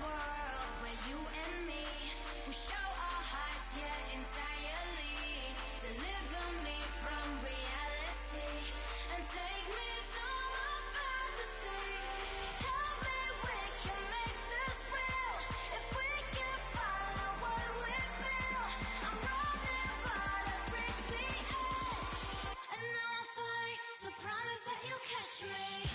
world where you and me, we show our hearts yet entirely. Deliver me from reality and take me to my fantasy. Tell me we can make this real if we can follow what we feel. I'm running but I've reached the edge, and now I'm falling, so promise that you'll catch me.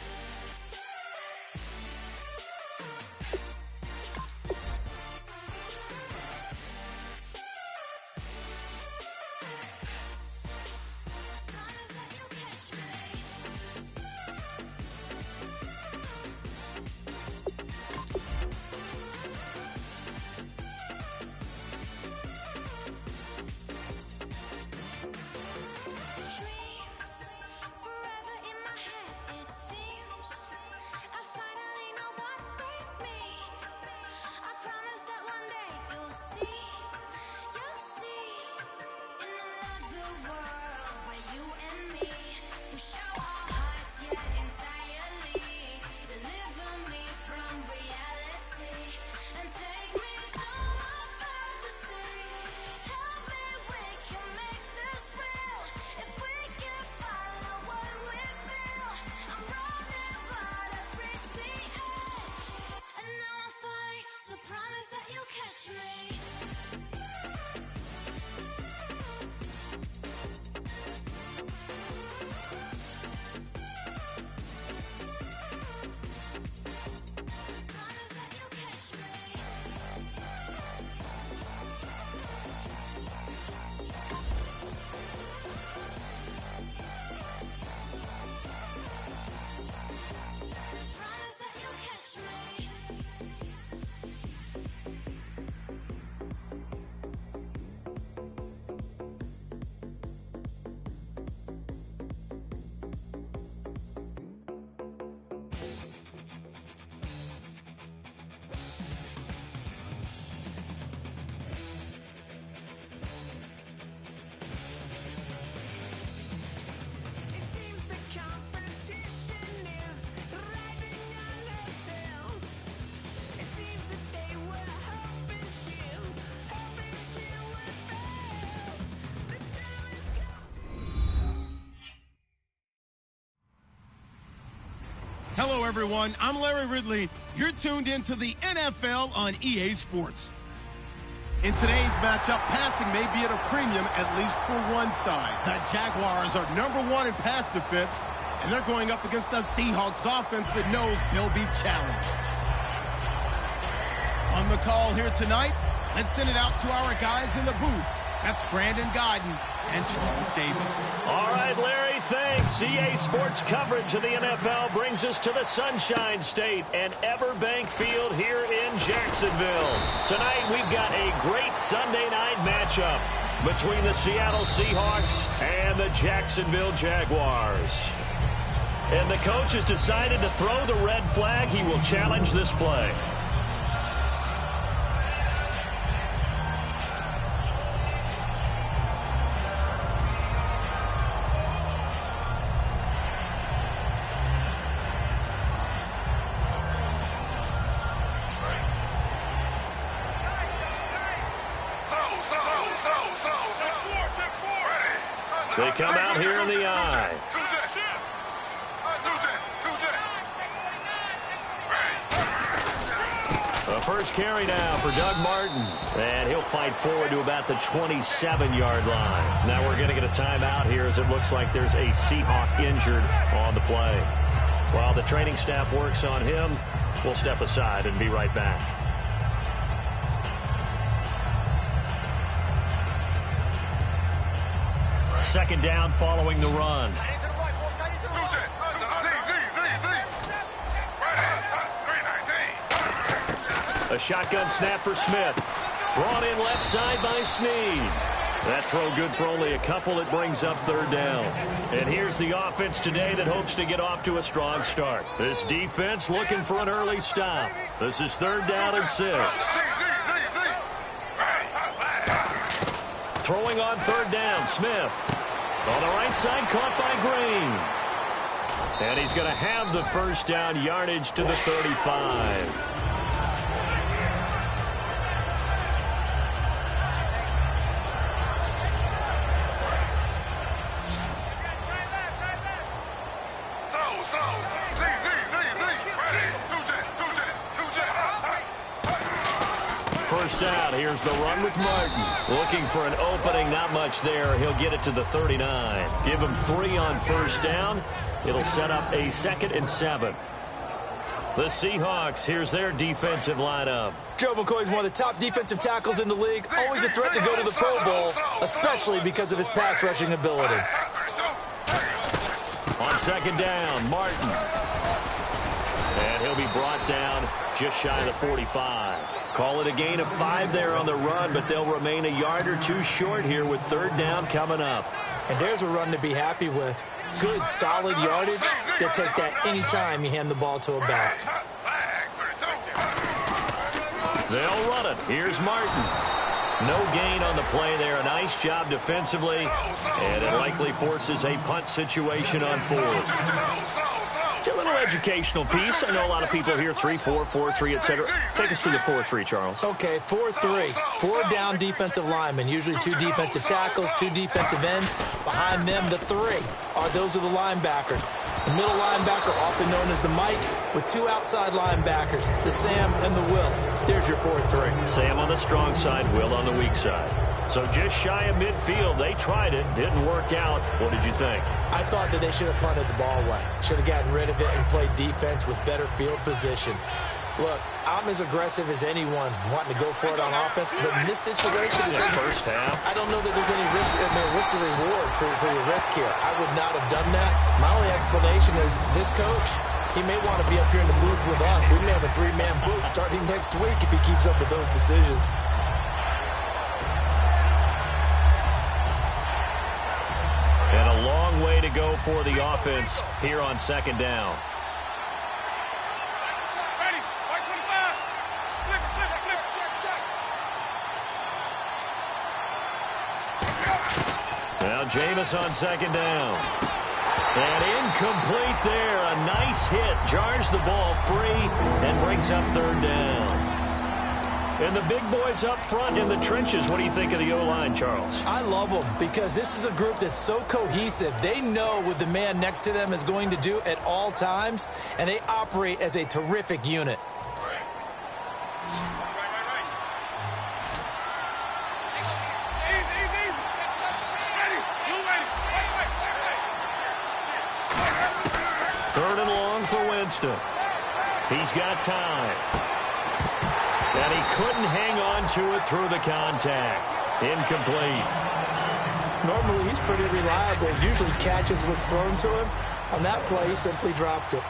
Hello, everyone. I'm Larry Ridley. You're tuned into the NFL on EA Sports. In today's matchup, passing may be at a premium, at least for one side. The Jaguars are #1 in pass defense, and they're going up against the Seahawks offense that knows they'll be challenged. On the call here tonight, let's send it out to our guys in the booth. That's Brandon Godden and Charles Davis. All right, Larry, thanks. EA Sports coverage of the NFL brings us to the Sunshine State and Everbank Field here in Jacksonville. Tonight, we've got a great Sunday night matchup between the Seattle Seahawks and the Jacksonville Jaguars. And the coach has decided to throw the red flag. He will challenge this play. They come out here in the eye. A first carry now for Doug Martin. And he'll fight forward to about the 27-yard line. Now we're going to get a timeout here as it looks like there's a Seahawk injured on the play. While the training staff works on him, we'll step aside and be right back. Second down following the run. A shotgun snap for Smith. Brought in left side by Snead. That throw good for only a couple. It brings up third down. And here's the offense today that hopes to get off to a strong start. This defense looking for an early stop. This is third down and 6. Throwing on third down, Smith. On the right side, caught by Green. And he's going to have the first down, yardage to the 35. first down. Here's the run with Martin. Looking for an opening, not much there. He'll get it to the 39. Give him 3 on first down. It'll set up a 2nd and 7. The Seahawks, here's their defensive lineup. Joe McCoy is one of the top defensive tackles in the league. Always a threat to go to the Pro Bowl, especially because of his pass rushing ability. On 2nd down, Martin. And he'll be brought down just shy of the 45. Call it a gain of 5 there on the run, but they'll remain a yard or 2 short here with 3rd down coming up. And there's a run to be happy with. Good, solid yardage. They'll take that anytime you hand the ball to a back. They'll run it. Here's Martin. No gain on the play there. A nice job defensively. And it likely forces a punt situation on 4th. A little educational piece. I know a lot of people here 3-4, 4-3, etc. Take us through the 4-3, Charles. Okay, 4-3. 4 down defensive linemen. Usually 2 defensive tackles, 2 defensive ends. Behind them, the 3 those are the linebackers. The middle linebacker, often known as the Mike, with 2 outside linebackers, the Sam and the Will. There's your 4-3. Sam on the strong side, Will on the weak side. So just shy of midfield. They tried it. Didn't work out. What did you think? I thought that they should have punted the ball away. Should have gotten rid of it and played defense with better field position. Look, I'm as aggressive as anyone wanting to go for it on offense, but in this situation, first half, I don't know that there's any risk to reward for your risk here. I would not have done that. My only explanation is this coach, he may want to be up here in the booth with us. We may have a 3-man booth starting next week if he keeps up with those decisions. And a long way to go for the offense here on 2nd down. Now Jameis on 2nd down. And incomplete there. A nice hit. Jars the ball free and brings up 3rd down. And the big boys up front in the trenches. What do you think of the O-line, Charles? I love them because this is a group that's so cohesive. They know what the man next to them is going to do at all times, and they operate as a terrific unit. Third and long for Winston. He's got time. And he couldn't hang on to it through the contact. Incomplete. Normally, he's pretty reliable. Usually catches what's thrown to him. On that play, he simply dropped it.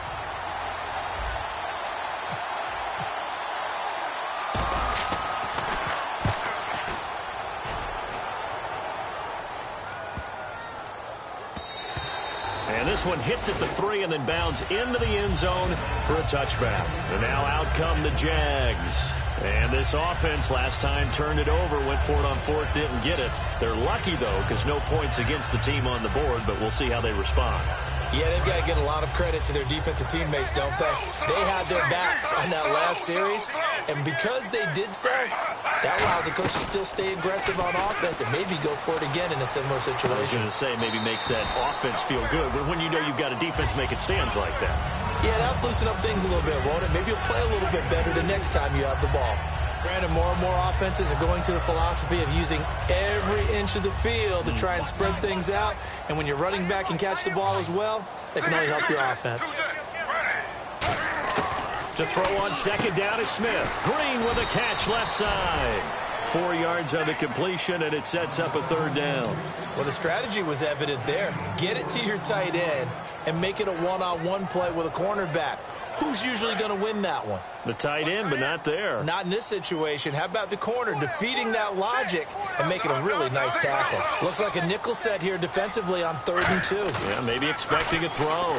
And this one hits at the 3 and then bounds into the end zone for a touchback. And now out come the Jags. And this offense last time turned it over, went for it on 4th, didn't get it. They're lucky, though, because no points against the team on the board, but we'll see how they respond. Yeah, they've got to get a lot of credit to their defensive teammates, don't they? They had their backs on that last series, and because they did so, that allows the coach to still stay aggressive on offense and maybe go for it again in a similar situation. I was going to say maybe makes that offense feel good, but when you know you've got a defense making stands like that. Yeah, that'll loosen up things a little bit, won't it? Maybe you'll play a little bit better the next time you have the ball. Granted, more and more offenses are going to the philosophy of using every inch of the field to try and spread things out. And when you're running back and catch the ball as well, that can only help your offense. To throw on 2nd down is Smith. Green with a catch left side. 4 yards on the completion, and it sets up a 3rd down. Well, the strategy was evident there. Get it to your tight end and make it a one-on-one play with a cornerback. Who's usually going to win that one? The tight end, but not there. Not in this situation. How about the corner defeating that logic and making a really nice tackle? Looks like a nickel set here defensively on 3rd and 2. Yeah, maybe expecting a throw.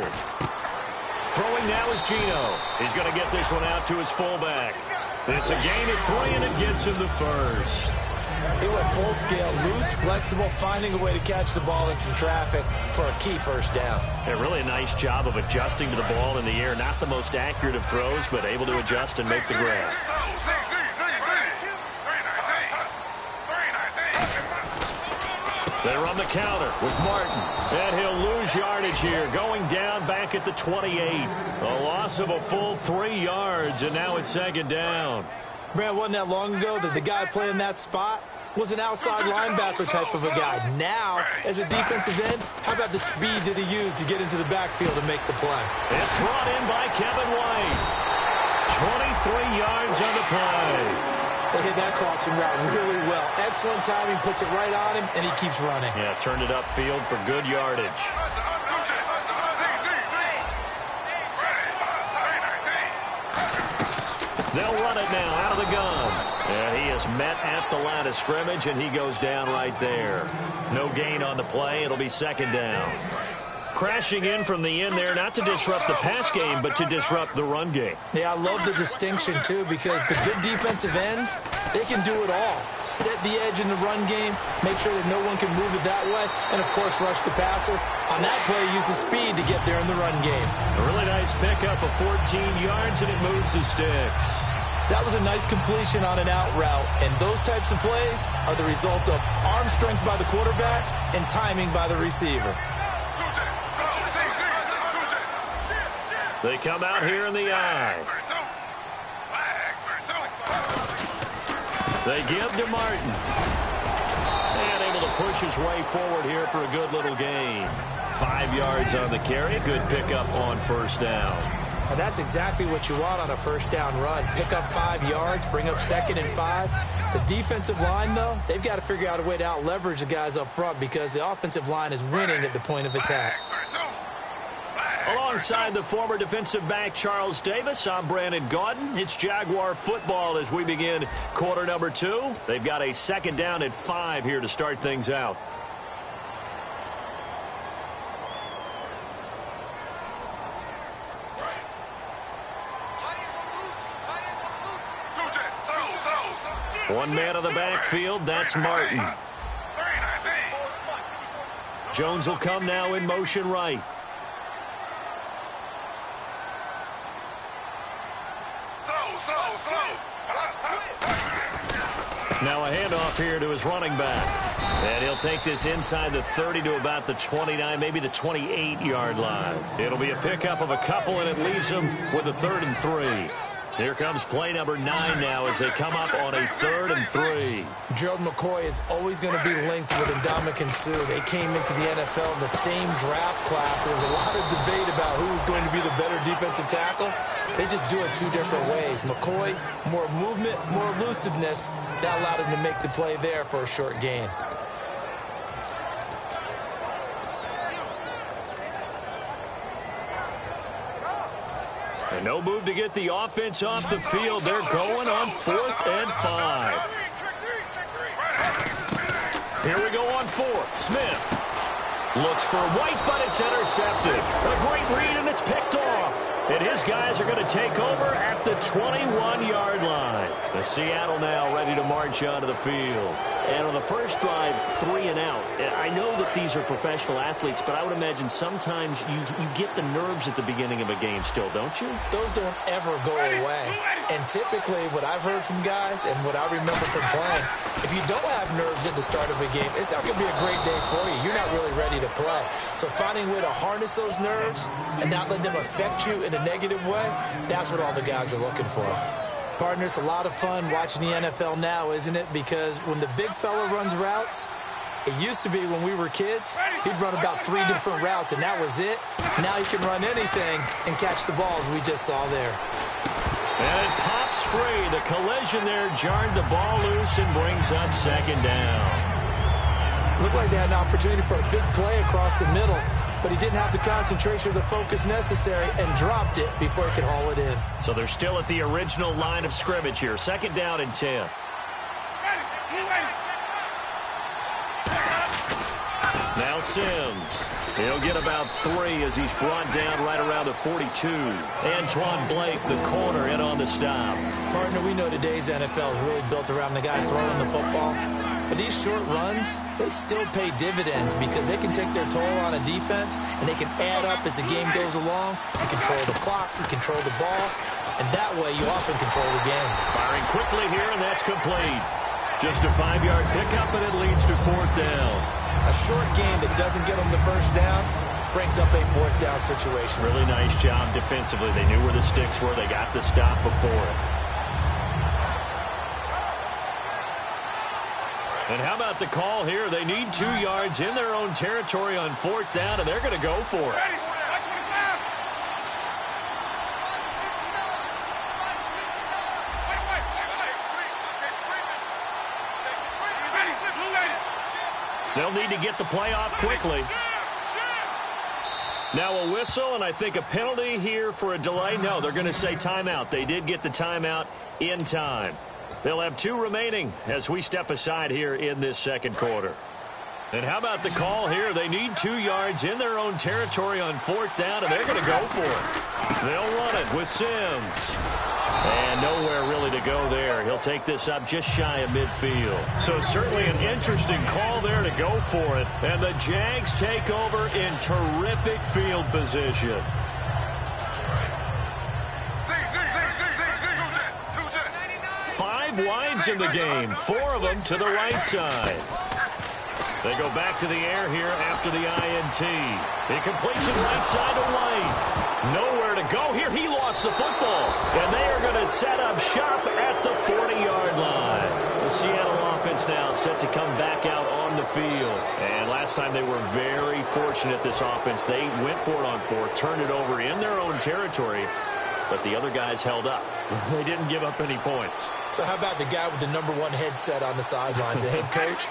Throwing now is Gino. He's going to get this one out to his fullback. It's a gain of 3, and it gets him the first. He went full scale, loose, flexible, finding a way to catch the ball in some traffic for a key first down. Yeah, really a nice job of adjusting to the ball in the air. Not the most accurate of throws, but able to adjust and make the grab. They run the counter with Martin. And he'll lose yardage here. Going down back at the 28. A loss of a full 3 yards, and now it's 2nd down. Man, wasn't that long ago that the guy playing that spot was an outside linebacker type of a guy. Now, as a defensive end, how about the speed that he used to get into the backfield and make the play? It's brought in by Kevin White. 23 yards on the play. They hit that crossing route really well. Excellent timing, puts it right on him, and he keeps running. Yeah, turned it upfield for good yardage. They'll run it now out of the gun. Yeah, he is met at the line of scrimmage, and he goes down right there. No gain on the play. It'll be second down. Crashing in from the end there, not to disrupt the pass game, but to disrupt the run game. Yeah, I love the distinction, too, because the good defensive ends, they can do it all. Set the edge in the run game, make sure that no one can move it that way, and, of course, rush the passer. On that play, use the speed to get there in the run game. A really nice pickup of 14 yards, and it moves the sticks. That was a nice completion on an out route, and those types of plays are the result of arm strength by the quarterback and timing by the receiver. They come out here in the eye. They give to Martin. And able to push his way forward here for a good little gain. 5 yards on the carry. Good pickup on first down. And that's exactly what you want on a first down run. Pick up 5 yards, bring up 2nd and 5. The defensive line, though, they've got to figure out a way to out-leverage the guys up front because the offensive line is winning at the point of attack. Alongside the former defensive back Charles Davis, I'm Brandon Gaudin. It's Jaguar football as we begin quarter number 2. They've got a second down at 5 here to start things out. One man of the backfield, that's Martin. Jones will come now in motion right. Now a handoff here to his running back. And he'll take this inside the 30 to about the 29, maybe the 28-yard line. It'll be a pickup of a couple, and it leaves him with a 3rd and 3. Here comes play number 9 now as they come up on a 3rd and 3. Gerald McCoy is always going to be linked with Ndamukong Suh. They came into the NFL in the same draft class. There was a lot of debate about who was going to be the better defensive tackle. They just do it 2 different ways. McCoy, more movement, more elusiveness. That allowed him to make the play there for a short gain. And no move to get the offense off the field. They're going on 4th and 5. Here we go on 4th. Smith looks for White, but it's intercepted. A great read, and it's picked off. And his guys are going to take over at the 21-yard line. The Seattle now ready to march onto the field. And on the first drive, 3 and out. I know that these are professional athletes, but I would imagine sometimes you get the nerves at the beginning of a game still, don't you? Those don't ever go away. And typically, what I've heard from guys and what I remember from playing, if you don't have nerves at the start of a game, it's not going to be a great day for you. You're not really ready to play. So finding a way to harness those nerves and not let them affect you in a negative way, that's what all the guys are looking for. Partner, it's a lot of fun watching the NFL now, isn't it? Because when the big fella runs routes, it used to be when we were kids, he'd run about 3 different routes, and that was it. Now he can run anything and catch the balls we just saw there. And it pops free. The collision there jarred the ball loose and brings up second down. Looked like they had an opportunity for a big play across the middle, but he didn't have the concentration or the focus necessary and dropped it before he could haul it in. So they're still at the original line of scrimmage here. Second down and 10. Now Sims. He'll get about 3 as he's brought down right around the 42. Antoine Blake, the corner, in on the stop. Partner, we know today's NFL is really built around the guy throwing the football. But these short runs, they still pay dividends because they can take their toll on a defense, and they can add up as the game goes along. You control the clock, you control the ball, and that way you often control the game. Firing quickly here, and that's complete. Just a 5-yard pickup, and it leads to 4th down. A short game that doesn't get them the first down brings up a 4th down situation. Really nice job defensively. They knew where the sticks were. They got the stop before it. And how about the call here? They need 2 yards in their own territory on 4th down, and they're going to go for it. They'll need to get the play off quickly. Now a whistle, and I think a penalty here for a delay. No, they're going to say timeout. They did get the timeout in time. They'll have 2 remaining as we step aside here in this second quarter. And how about the call here? They need 2 yards in their own territory on 4th down, and they're going to go for it. They'll run it with Sims. And nowhere really to go there. He'll take this up just shy of midfield. So certainly an interesting call there to go for it. And the Jags take over in terrific field position. 5 wides in the game, 4 of them to the right side. They go back to the air here after the INT. He completes it right side to White. Nowhere to go here. He lost the football. And they are going to set up shop at the 40-yard line. The Seattle offense now set to come back out on the field. And last time they were very fortunate, this offense. They went for it on 4th, turned it over in their own territory. But the other guys held up. They didn't give up any points. So how about the guy with the #1 headset on the sidelines, the head coach?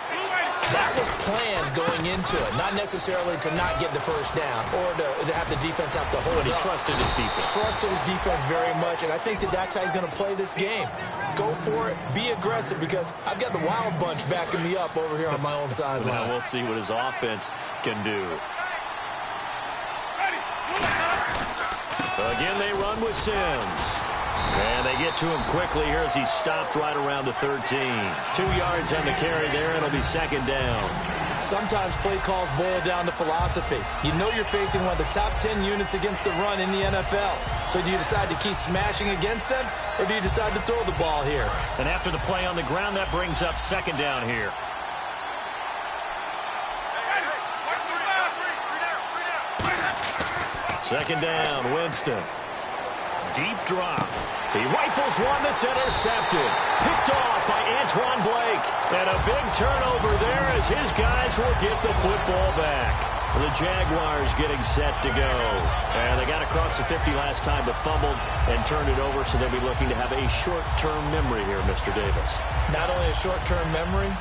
That was planned going into it, not necessarily to not get the first down or to have the defense have to hold But he up. trusted his defense. Trusted his defense very much, and I think that's how he's going to play this game. Go for it, be aggressive, because I've got the Wild Bunch backing me up over here on my own sideline. Now we'll see what his offense can do. Again, they run with Sims. And they get to him quickly here as he's stopped right around the 13. 2 yards on the carry there, and it'll be 2nd down. Sometimes play calls boil down to philosophy. You know you're facing one of the top 10 units against the run in the NFL. So do you decide to keep smashing against them, or do you decide to throw the ball here? And after the play on the ground, that brings up 2nd down here. Second down, Winston. Deep drop. He rifles one that's intercepted. Picked off by Antoine Blake. And a big turnover there as his guys will get the football back. The Jaguars getting set to go. And they got across the 50 last time but fumbled and turned it over, so they'll be looking to have a short-term memory here, Mr. Davis. Not only a short-term memory,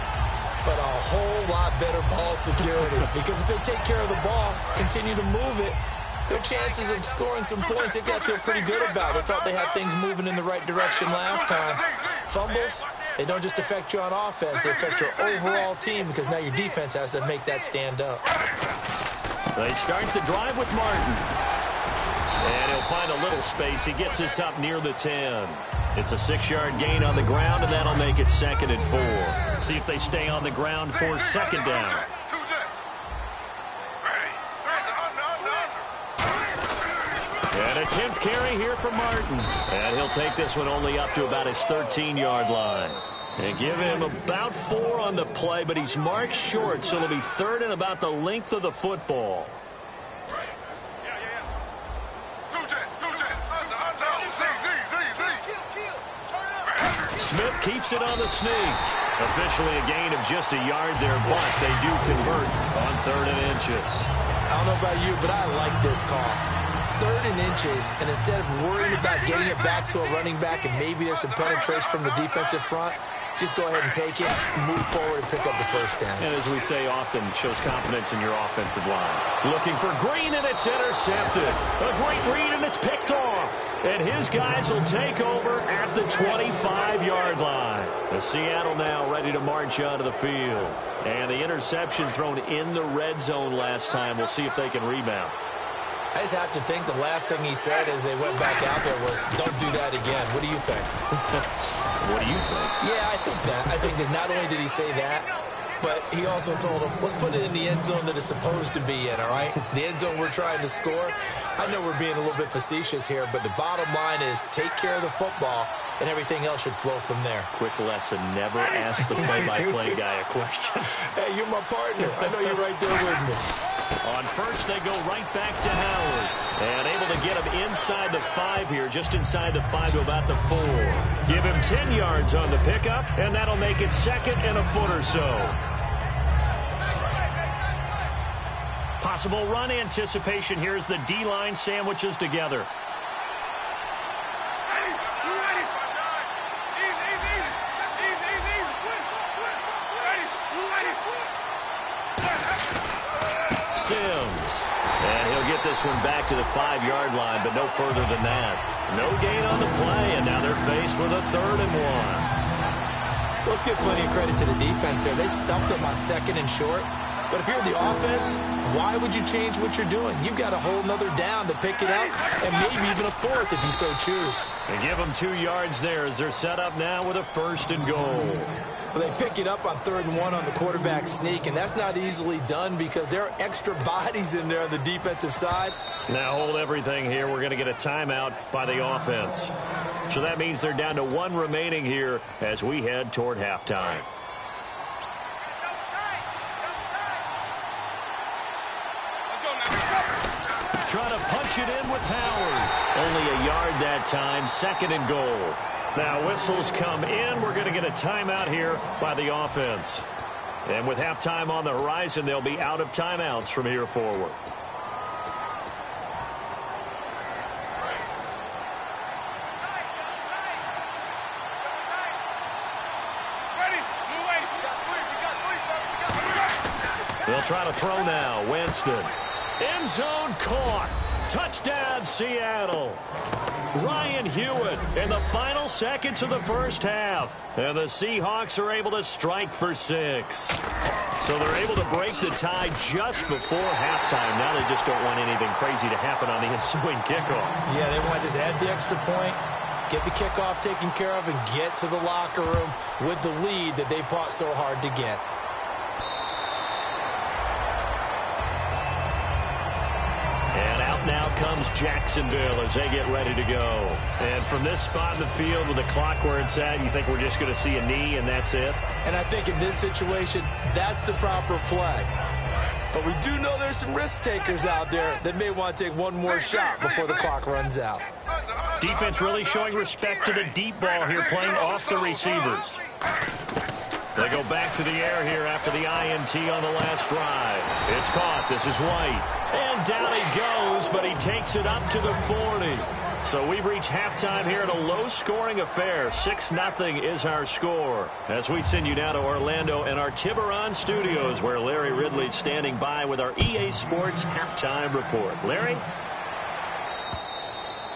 but a whole lot better ball security. Because if they take care of the ball, continue to move it, their chances of scoring some points, they've got to feel pretty good about. They thought they had things moving in the right direction last time. Fumbles, they don't just affect you on offense. They affect your overall team because now your defense has to make that stand up. They start the drive with Martin. And he'll find a little space. He gets us up near the 10. It's a 6-yard gain on the ground, and that'll make it 2nd and 4. See if they stay on the ground for 2nd down. And a 10th carry here for Martin. And he'll take this one only up to about his 13-yard line. And give him about 4 on the play, but he's marked short, so it'll be 3rd and about the length of the football. Smith keeps it on the sneak. Officially a gain of just a yard there, but they do convert on 3rd and inches. I don't know about you, but I like this call. 3rd and inches, and instead of worrying about getting it back to a running back and maybe there's some penetration from the defensive front, just go ahead and take it, move forward, and pick up the 1st down. And as we say often, shows confidence in your offensive line. Looking for Green, and it's intercepted. A great read, and it's picked off. And his guys will take over at the 25-yard line. The Seattle now ready to march onto the field. And the interception thrown in the red zone last time. We'll see if they can rebound. I just have to think the last thing he said as they went back out there was, don't do that again. What do you think? What do you think? Yeah, I think that. I think that not only did he say that, but he also told him, let's put it in the end zone that it's supposed to be in, all right? The end zone we're trying to score. I know we're being a little bit facetious here, but the bottom line is take care of the football and everything else should flow from there. Quick lesson, never ask the play-by-play guy a question. Hey, you're my partner. I know you're right there with me. On first, they go right back to Howard. And able to get him inside the 5 here, just inside the 5 to about the 4. Give him 10 yards on the pickup, and that'll make it 2nd and a foot or so. Possible run anticipation here as the D-line sandwiches together. Sims. And he'll get this one back to the 5-yard line, but no further than that. No gain on the play, and now they're faced with a 3rd and 1. Let's give plenty of credit to the defense there. They stumped them on 2nd and short. But if you're the offense, why would you change what you're doing? You've got a whole nother down to pick it up, and maybe even a 4th if you so choose. They give them 2 yards there as they're set up now with a 1st and goal. Well, they pick it up on 3rd and 1 on the quarterback sneak, and that's not easily done because there are extra bodies in there on the defensive side. Now hold everything here. We're going to get a timeout by the offense. So that means they're down to 1 remaining here as we head toward halftime. Trying to punch it in with Howard. Only a yard that time, 2nd and goal. Now whistles come in. We're going to get a timeout here by the offense. And with halftime on the horizon, they'll be out of timeouts from here forward. They'll try to throw now. Winston. End zone caught. Touchdown, Seattle. Ryan Hewitt in the final seconds of the first half. And the Seahawks are able to strike for 6. So they're able to break the tie just before halftime. Now they just don't want anything crazy to happen on the ensuing kickoff. Yeah, they want to just add the extra point, get the kickoff taken care of, and get to the locker room with the lead that they fought so hard to get. Now comes Jacksonville as they get ready to go. And from this spot in the field with the clock where it's at, you think we're just going to see a knee and that's it? And I think in this situation, that's the proper play. But we do know there's some risk takers out there that may want to take one more shot before the clock runs out. Defense really showing respect to the deep ball here, playing off the receivers. They go back to the air here after the INT on the last drive. It's caught. This is White. And down he goes, but he takes it up to the 40. So we've reached halftime here at a low-scoring affair. 6-0 is our score. As we send you now to Orlando and our Tiburon studios, where Larry Ridley's standing by with our EA Sports halftime report. Larry?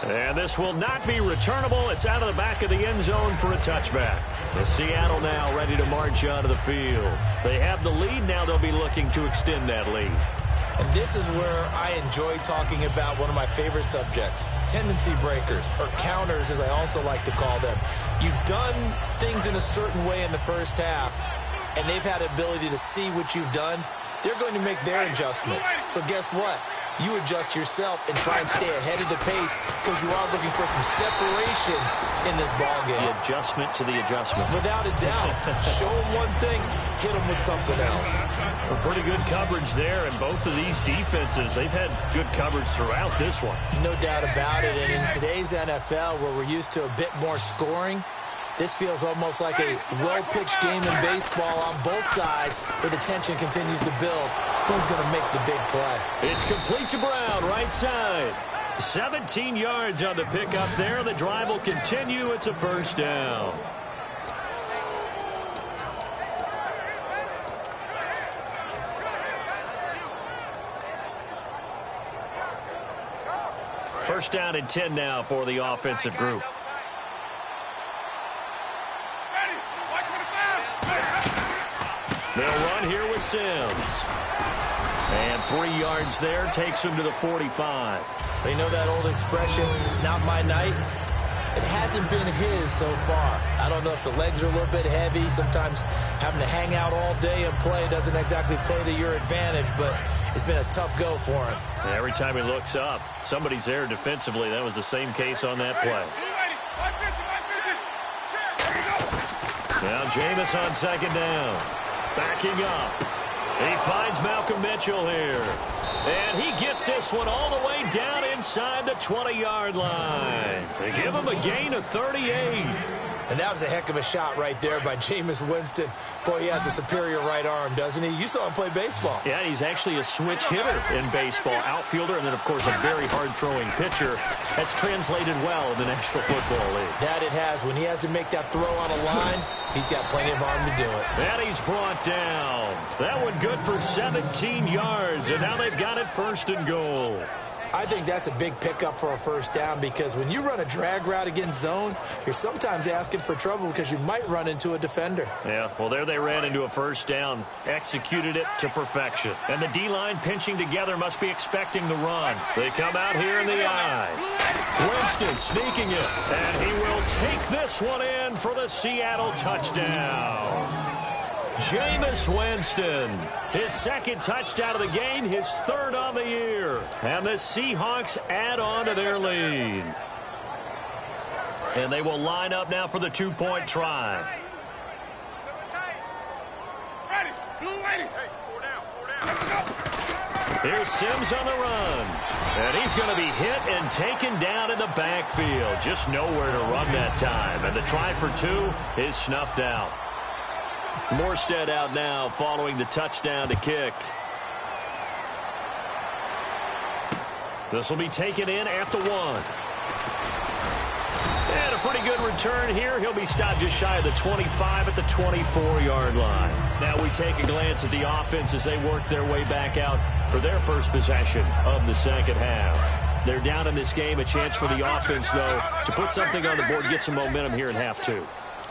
And this will not be returnable. It's out of the back of the end zone for a touchback. The Seattle now ready to march onto the field. They have the lead. Now they'll be looking to extend that lead. And this is where I enjoy talking about one of my favorite subjects, tendency breakers, or counters as I also like to call them. You've done things in a certain way in the first half, and they've had the ability to see what you've done. They're going to make their adjustments. So guess what? You adjust yourself and try and stay ahead of the pace because you are looking for some separation in this ballgame. The adjustment to the adjustment. Without a doubt. Show them one thing, hit them with something else. Well, pretty good coverage there, and both of these defenses, they've had good coverage throughout this one. No doubt about it, and in today's NFL where we're used to a bit more scoring, this feels almost like a well-pitched game in baseball on both sides where the tension continues to build. Who's going to make the big play? It's complete to Brown, right side. 17 yards on the pickup there. The drive will continue. It's a first down. First down and 10 now for the offensive group. They'll run here with Sims. And 3 yards there takes him to the 45. They know that old expression, it's not my night. It hasn't been his so far. I don't know if the legs are a little bit heavy. Sometimes having to hang out all day and play doesn't exactly play to your advantage, but it's been a tough go for him. And every time he looks up, somebody's there defensively. That was the same case on that play. Now Jameis on second down. Backing up. He finds Malcolm Mitchell here. And he gets this one all the way down inside the 20-yard line. They give him a gain of 38. And that was a heck of a shot right there by Jameis Winston. Boy, he has a superior right arm, doesn't he? You saw him play baseball. Yeah, he's actually a switch hitter in baseball. Outfielder, and then, of course, a very hard-throwing pitcher. That's translated well in the National Football League. That it has. When he has to make that throw on a line, he's got plenty of arm to do it. And he's brought down. That one good for 17 yards, and now they've got it first and goal. I think that's a big pickup for a first down because when you run a drag route against zone, you're sometimes asking for trouble because you might run into a defender. Yeah, well, there they ran into a first down, executed it to perfection. And the D-line pinching together must be expecting the run. They come out here in the eye. Winston sneaking it, and he will take this one in for the Seattle touchdown. Jameis Winston, his second touchdown of the game, his third on the year. And the Seahawks add on to their lead. And they will line up now for the two-point try. Here's Sims on the run. And he's going to be hit and taken down in the backfield. Just nowhere to run that time. And the try for two is snuffed out. Morstead out now following the touchdown to kick. This will be taken in at the 1. And a pretty good return here. He'll be stopped just shy of the 25 at the 24-yard line. Now we take a glance at the offense as they work their way back out for their first possession of the second half. They're down in this game. A chance for the offense, though, to put something on the board, get some momentum here in half two.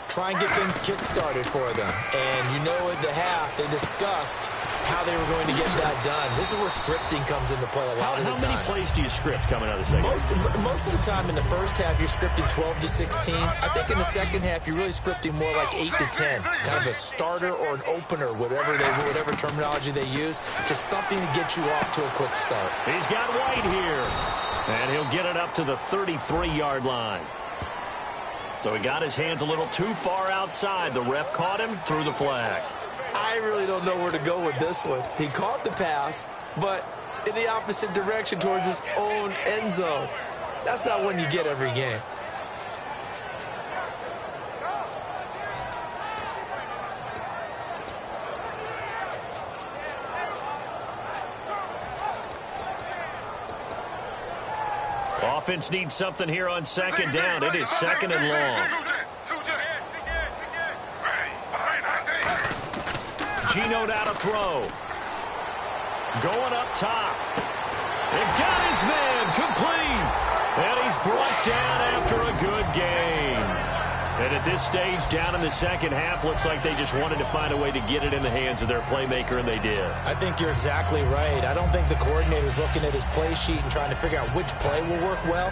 Try and get things kick-started for them. And you know at the half, they discussed how they were going to get that done. This is where scripting comes into play a lot of the time. How many plays do you script coming out of the second? Most of the time in the first half, you're scripting 12 to 16. I think in the second half, you're really scripting more like 8 to 10. Kind of a starter or an opener, whatever terminology they use. Just something to get you off to a quick start. He's got White here. And he'll get it up to the 33-yard line. So he got his hands a little too far outside. The ref caught him, threw the flag. I really don't know where to go with this one. He caught the pass, but in the opposite direction towards his own end zone. That's not one you get every game. Offense needs something here on second down. It is second and long. Geno out to throw. Going up top. It got his man complete. And he's brought down after a good game. And at this stage, down in the second half, looks like they just wanted to find a way to get it in the hands of their playmaker, and they did. I think you're exactly right. I don't think the coordinator's looking at his play sheet and trying to figure out which play will work well.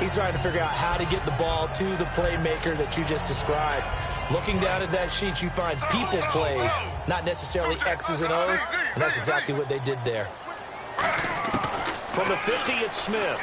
He's trying to figure out how to get the ball to the playmaker that you just described. Looking down at that sheet, you find people plays, not necessarily X's and O's, and that's exactly what they did there. From the 50, it's Smith.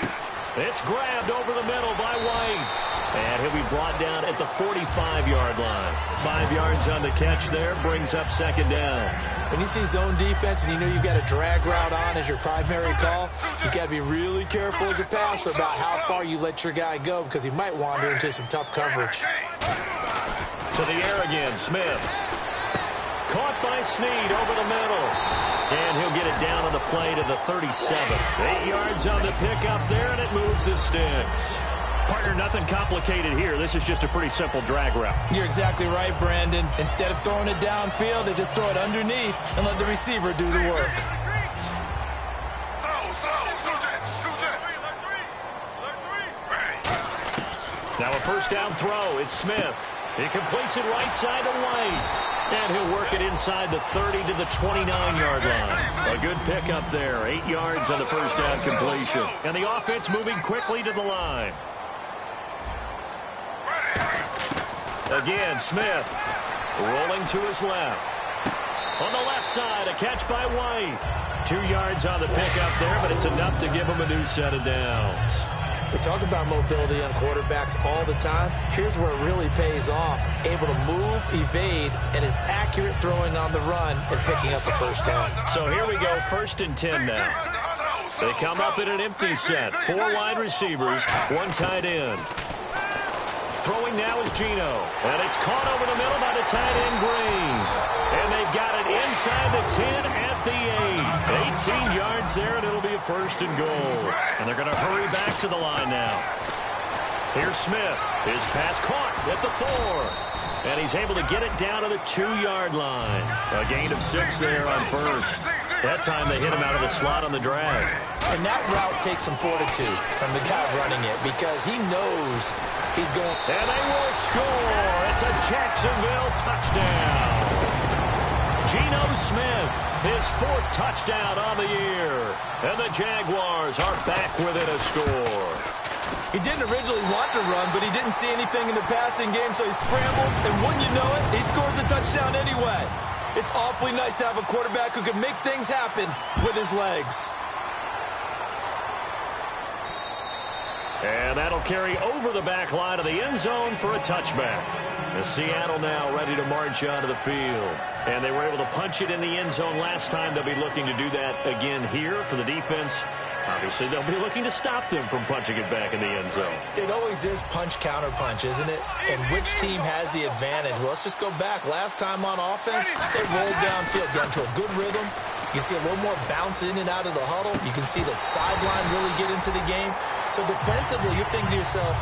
It's grabbed over the middle by White. And he'll be brought down at the 45-yard line. 5 yards on the catch there, brings up second down. When you see zone defense and you know you've got a drag route on as your primary call, you've got to be really careful as a passer about how far you let your guy go because he might wander into some tough coverage. To the air again, Smith. Caught by Snead over the middle. And he'll get it down on the play to the 37. 8 yards on the pickup there, and it moves the sticks. Partner, nothing complicated here. This is just a pretty simple drag route. You're exactly right, Brandon. Instead of throwing it downfield, they just throw it underneath and let the receiver do the work. Now a first down throw. It's Smith. He completes it right side to White. And he'll work it inside the 30 to the 29-yard line. A good pickup there. 8 yards on the first down completion. And the offense moving quickly to the line. Again, Smith rolling to his left. On the left side, a catch by White. 2 yards on the pickup there, but it's enough to give him a new set of downs. We talk about mobility on quarterbacks all the time. Here's where it really pays off. Able to move, evade, and is accurate throwing on the run and picking up the first down. So here we go, 1st and 10 now. They come up in an empty set. 4 wide receivers, 1 tight end. Throwing now is Geno. And it's caught over the middle by the tight end, Green. And they've got it inside the 10 at the 8. 18 yards there, and it'll be a 1st and goal. And they're going to hurry back to the line now. Here's Smith. His pass caught at the 4. And he's able to get it down to the 2-yard line. A gain of 6 there on 1st. That time they hit him out of the slot on the drag. And that route takes some fortitude from the guy running it because he knows he's going. And they will score. It's a Jacksonville touchdown. Geno Smith, his 4th touchdown on the year. And the Jaguars are back within a score. He didn't originally want to run, but he didn't see anything in the passing game, so he scrambled, and wouldn't you know it, he scores a touchdown anyway. It's awfully nice to have a quarterback who can make things happen with his legs. And that'll carry over the back line of the end zone for a touchback. The Seattle now ready to march onto the field. And they were able to punch it in the end zone last time. They'll be looking to do that again here for the defense. Obviously, they'll be looking to stop them from punching it back in the end zone. It always is punch-counter-punch, isn't it? And which team has the advantage? Well, let's just go back. Last time on offense, they rolled downfield, got into a good rhythm. You can see a little more bounce in and out of the huddle. You can see the sideline really get into the game. So defensively, you're thinking to yourself,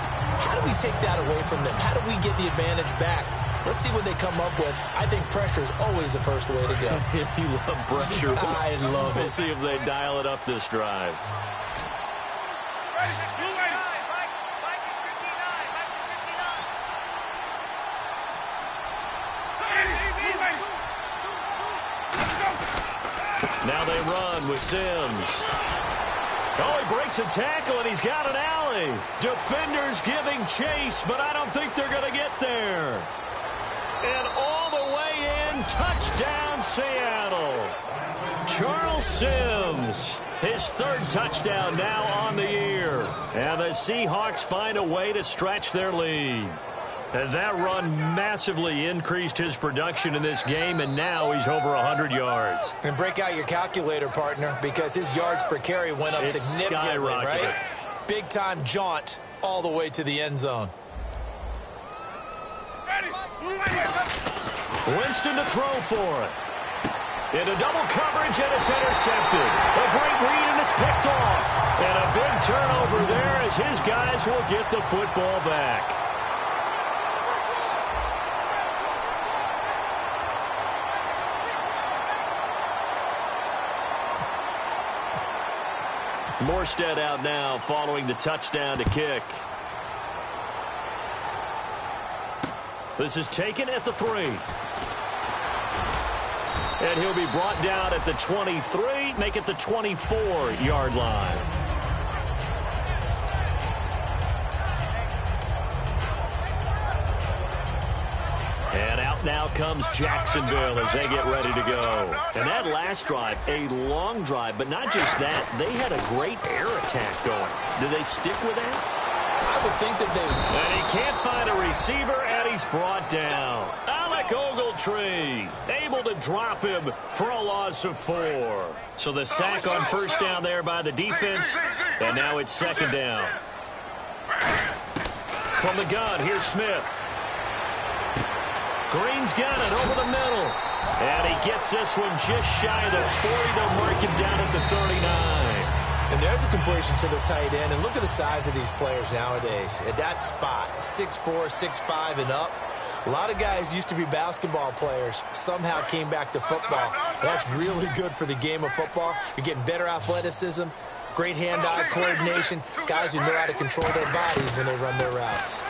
how do we take that away from them? How do we get the advantage back? Let's see what they come up with. I think pressure is always the first way to go. You love pressure. I love it. We'll see if they dial it up this drive. Now they run with Sims. Oh, he breaks a tackle, and he's got an alley. Defenders giving chase, but I don't think they're going to get there. And all the way in, touchdown Seattle. Charles Sims, his 3rd touchdown now on the year. And the Seahawks find a way to stretch their lead. And that run massively increased his production in this game, and now he's over 100 yards. And break out your calculator, partner, because his yards per carry went up significantly, right? Big-time jaunt all the way to the end zone. Winston to throw for it. Into double coverage, and it's intercepted. A great read, and it's picked off. And a big turnover there as his guys will get the football back. Morstead out now following the touchdown to kick. This is taken at the 3. And he'll be brought down at the 23, make it the 24-yard line. And out now comes Jacksonville as they get ready to go. And that last drive, a long drive, but not just that, they had a great air attack going. Do they stick with that? I would think that they would. And he can't find a receiver, and he's brought down. Alec Ogletree able to drop him for a loss of 4. So the sack on 1st down there by the defense, and now it's 2nd down. From the gun, here's Smith. Green's got it over the middle. And he gets this one just shy of the 40. They'll mark him down at the 39. And there's a completion to the tight end. And look at the size of these players nowadays. At that spot, 6'4", 6'5", and up. A lot of guys used to be basketball players, somehow came back to football. That's really good for the game of football. You're getting better athleticism, great hand-eye coordination, guys who know how to control their bodies when they run their routes.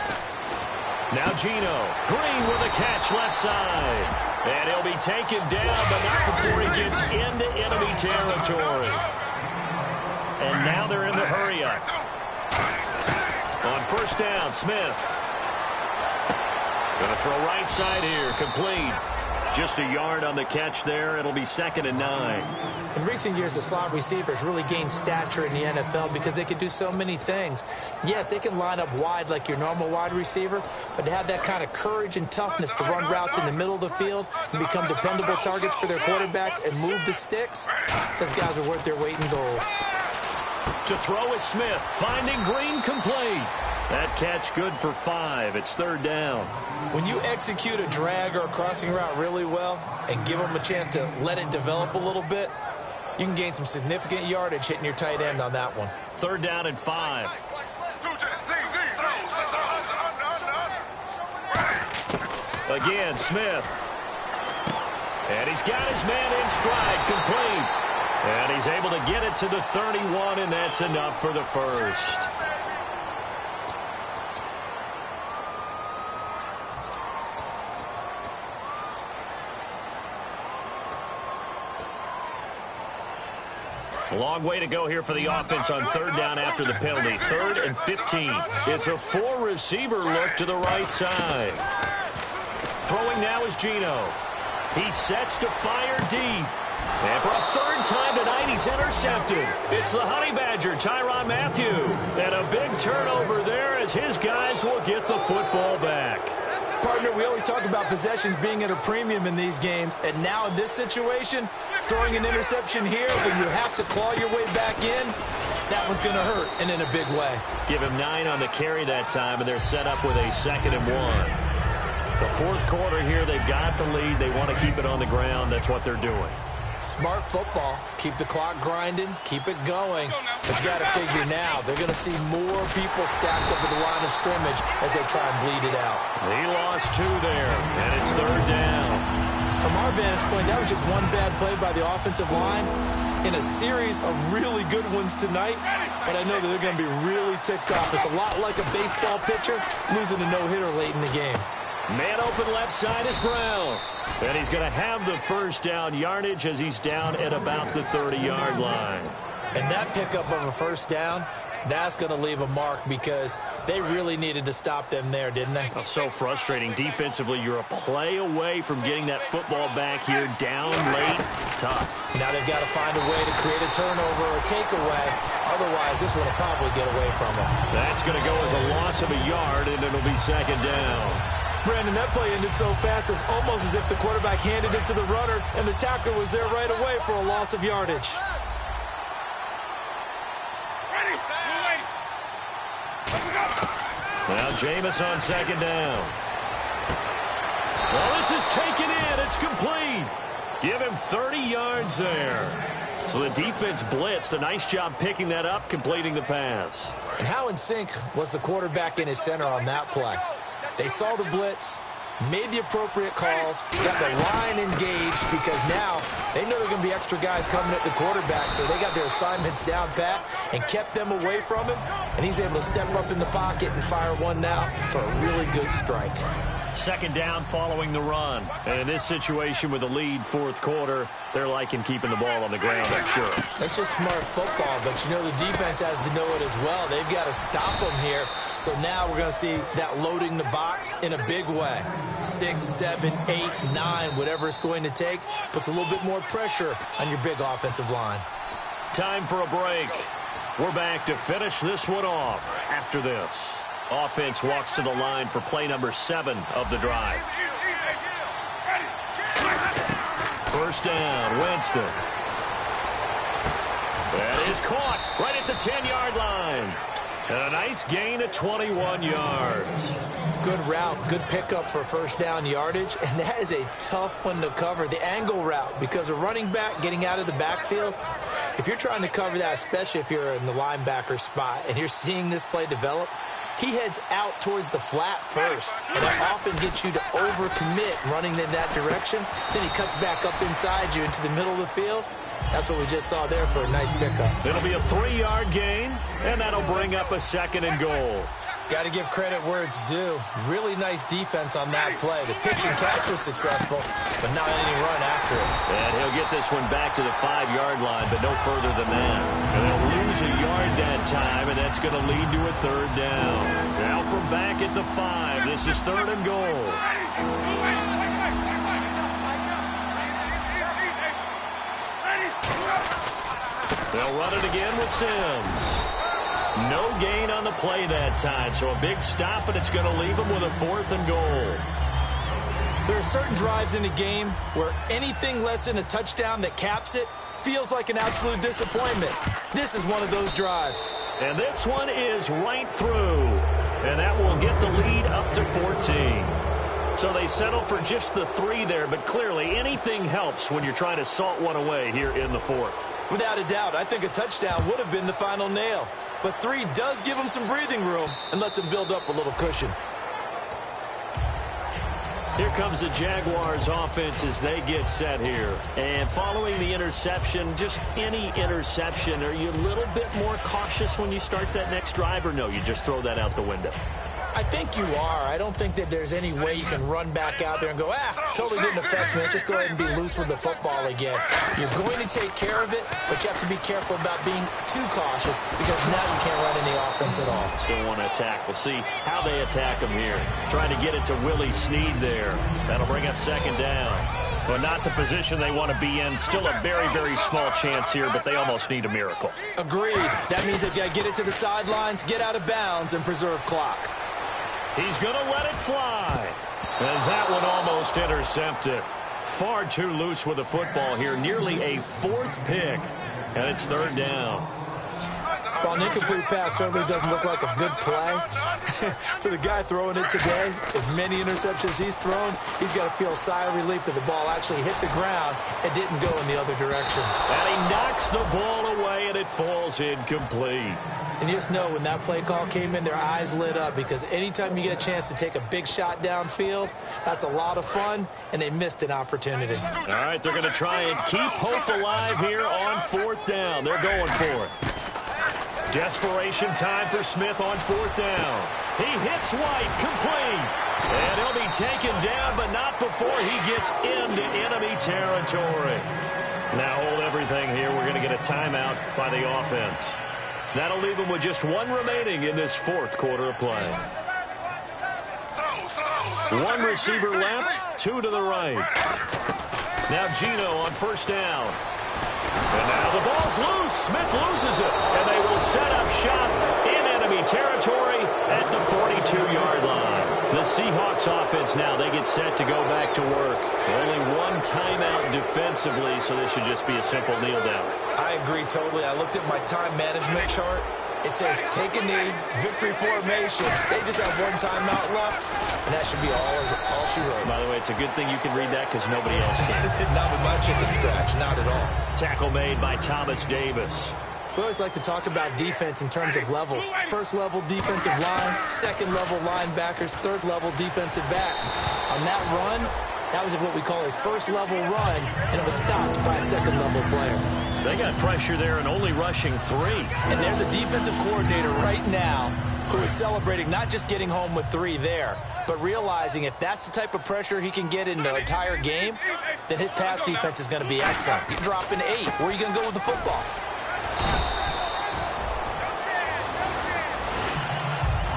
Now Geno. Green with a catch left side. And he'll be taken down, but not before he gets into enemy territory. And now they're in the hurry-up. On 1st down, Smith. Going to throw right side here, complete. Just a yard on the catch there. It'll be 2nd and 9. In recent years, the slot receivers really gained stature in the NFL because they can do so many things. Yes, they can line up wide like your normal wide receiver, but to have that kind of courage and toughness to run routes in the middle of the field and become dependable targets for their quarterbacks and move the sticks, those guys are worth their weight in gold. To throw is Smith, finding Green complete. That catch good for 5. It's 3rd down. When you execute a drag or a crossing route really well and give them a chance to let it develop a little bit, you can gain some significant yardage hitting your tight end on that one. 3rd down and 5. Again, Smith. And he's got his man in stride, complete. And he's able to get it to the 31, and that's enough for the first. A long way to go here for the offense on 3rd down after the penalty. 3rd and 15. It's a 4-receiver look to the right side. Throwing now is Geno. He sets to fire deep. And for a 3rd time tonight, he's intercepted. It's the Honey Badger, Tyrann Mathieu. And a big turnover there as his guys will get the football back. Partner, we always talk about possessions being at a premium in these games. And now in this situation, throwing an interception here and you have to claw your way back in, that one's going to hurt, and in a big way. Give him 9 on the carry that time, and they're set up with a 2nd and 1. The 4th quarter here, they've got the lead. They want to keep it on the ground. That's what they're doing. Smart football. Keep the clock grinding. Keep it going. But you got to figure now, they're going to see more people stacked up at the line of scrimmage as they try and bleed it out. He lost 2 there, and it's 3rd down. From our vantage point, that was just one bad play by the offensive line in a series of really good ones tonight. But I know that they're going to be really ticked off. It's a lot like a baseball pitcher losing a no-hitter late in the game. Man open left side is Brown. And he's going to have the 1st down yardage as he's down at about the 30-yard line. And that pickup of a 1st down, that's going to leave a mark because they really needed to stop them there, didn't they? Oh, so frustrating. Defensively, you're a play away from getting that football back here down late. Tough. Now they've got to find a way to create a turnover or a takeaway. Otherwise, this one will probably get away from them. That's going to go as a loss of a yard, and it'll be 2nd down. Brandon, that play ended so fast, it's almost as if the quarterback handed it to the runner, and the tackler was there right away for a loss of yardage. Now Jameis on 2nd down. Well, this is taken in. It's complete. Give him 30 yards there. So the defense blitzed. A nice job picking that up, completing the pass. And how in sync was the quarterback in his center on that play? They saw the blitz, made the appropriate calls, got the line engaged because now they know there are going to be extra guys coming at the quarterback, so they got their assignments down pat and kept them away from him, and he's able to step up in the pocket and fire one now for a really good strike. 2nd down following the run. And in this situation with the lead 4th quarter, they're liking keeping the ball on the ground, I'm sure. That's just smart football, but you know the defense has to know it as well. They've got to stop them here. So now we're going to see that loading the box in a big way. 6, 7, 8, 9, whatever it's going to take, puts a little bit more pressure on your big offensive line. Time for a break. We're back to finish this one off after this. Offense walks to the line for play number 7 of the drive. 1st down, Winston. That is caught right at the 10-yard line. And a nice gain of 21 yards. Good route, good pickup for 1st down yardage, and that is a tough one to cover. The angle route, because a running back getting out of the backfield, if you're trying to cover that, especially if you're in the linebacker spot and you're seeing this play develop, he heads out towards the flat first, and that often gets you to overcommit running in that direction. Then he cuts back up inside you into the middle of the field. That's what we just saw there for a nice pickup. It'll be a 3-yard gain, and that'll bring up a 2nd and goal. Got to give credit where it's due. Really nice defense on that play. The pitch and catch was successful, but not any run after it. And he'll get this one back to the 5-yard line, but no further than that. And they'll lose a yard that time, and that's going to lead to a 3rd down. Now from back at the 5, this is 3rd and goal. They'll run it again with Sims. No gain on the play that time, so a big stop, and it's going to leave them with a 4th and goal. There are certain drives in the game where anything less than a touchdown that caps it feels like an absolute disappointment. This is one of those drives. And this one is right through. And that will get the lead up to 14. So they settle for just the 3 there, but clearly anything helps when you're trying to salt one away here in the 4th. Without a doubt, I think a touchdown would have been the final nail. But 3 does give them some breathing room and lets them build up a little cushion. Here comes the Jaguars offense as they get set here. And following the interception, just any interception, are you a little bit more cautious when you start that next drive, or no, you just throw that out the window? I think you are. I don't think that there's any way you can run back out there and go, totally didn't affect me. Let's just go ahead and be loose with the football again. You're going to take care of it, but you have to be careful about being too cautious because now you can't run any offense at all. Still want to attack. We'll see how they attack him here. Trying to get it to Willie Snead there. That'll bring up 2nd down. But not the position they want to be in. Still a very, very small chance here, but they almost need a miracle. Agreed. That means they've got to get it to the sidelines, get out of bounds, and preserve clock. He's going to let it fly. And that one almost intercepted. Far too loose with the football here. Nearly a 4th pick. And it's 3rd down. While an incomplete pass certainly doesn't look like a good play, for the guy throwing it today, as many interceptions he's thrown, he's got to feel a sigh of relief that the ball actually hit the ground and didn't go in the other direction. And he knocks the ball away, and it falls incomplete. And you just know when that play call came in, their eyes lit up because anytime you get a chance to take a big shot downfield, that's a lot of fun, and they missed an opportunity. All right, they're going to try and keep hope alive here on 4th down. They're going for it. Desperation time for Smith on 4th down. He hits White, complete. And he'll be taken down, but not before he gets into enemy territory. Now hold everything here. We're going to get a timeout by the offense. That'll leave them with just 1 remaining in this 4th quarter of play. 1 receiver left, 2 to the right. Now Gino on 1st down. And now the ball's loose. Smith loses it. And they will set up shop in enemy territory at the 42-yard line. The Seahawks offense now, they get set to go back to work. Only 1 timeout defensively, so this should just be a simple kneel down. I agree totally. I looked at my time management chart. It says take a knee, victory formation. They just have 1 timeout left, and that should be all she wrote. By the way, it's a good thing you can read that because nobody else can. Not with my chicken scratch, not at all. Tackle made by Thomas Davis. We always like to talk about defense in terms of levels. 1st level defensive line, 2nd level linebackers, 3rd level defensive backs. On that run, that was what we call a 1st level run, and it was stopped by a 2nd level player. They got pressure there and only rushing 3. And there's a defensive coordinator right now who is celebrating not just getting home with 3 there, but realizing if that's the type of pressure he can get in the entire game, then his pass defense is going to be excellent. You're dropping 8. Where are you going to go with the football?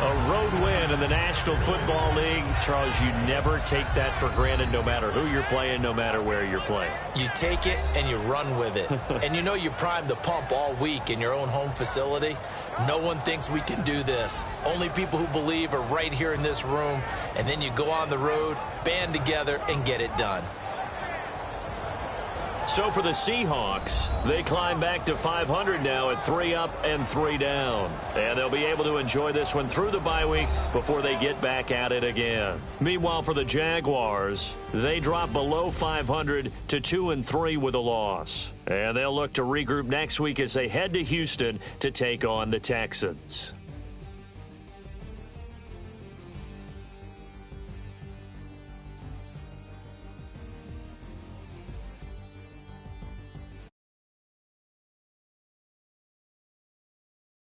A road win in the National Football League. Charles, you never take that for granted no matter who you're playing, no matter where you're playing. You take it and you run with it. And you know you primed the pump all week in your own home facility. No one thinks we can do this. Only people who believe are right here in this room. And then you go on the road, band together, and get it done. So for the Seahawks, they climb back to 500 now at 3 up and 3 down. And they'll be able to enjoy this one through the bye week before they get back at it again. Meanwhile, for the Jaguars, they drop below 500 to 2-3 with a loss. And they'll look to regroup next week as they head to Houston to take on the Texans.